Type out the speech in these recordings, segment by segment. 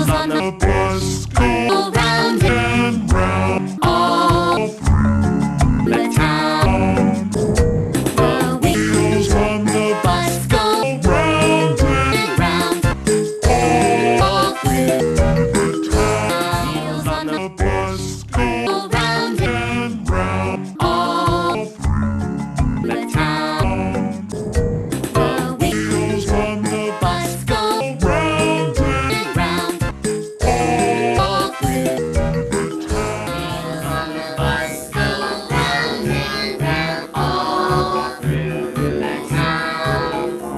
wheels on the bus go round and round all through the town. The wheels on the bus go round and round all through the town. Wheels on the bus go round and round all through the town. The wheels on the bus go round and round all through the town. Wheels on the bus go round and round all through the town.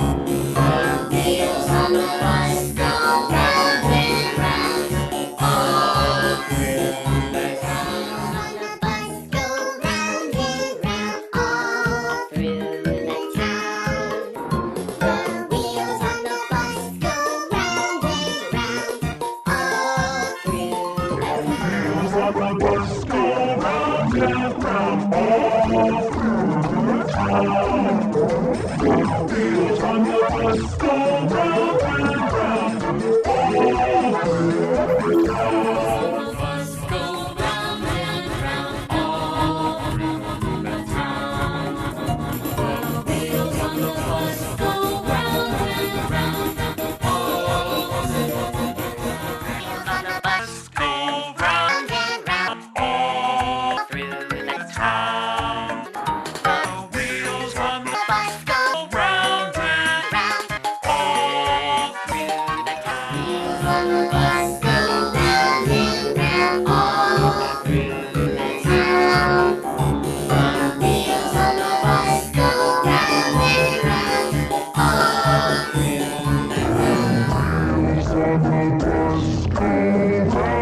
The wheels on the bus go round and round all through the town. The bus go round and round all through the town. The wheels on the bus go round and round all through the town. Wheels on the bus go round and round all through the town. The wheels on the bus go round and round all through the town. The bus go round and round all through the town. The wheels on the bus go round and round all through the town. On the bus go round and round all through the town. The wheels on the bus go round and round all through the town. Wheels on the bus go round and round all through the town. The wheels on the bus go round and round all through the town. Wheels on the bus go round.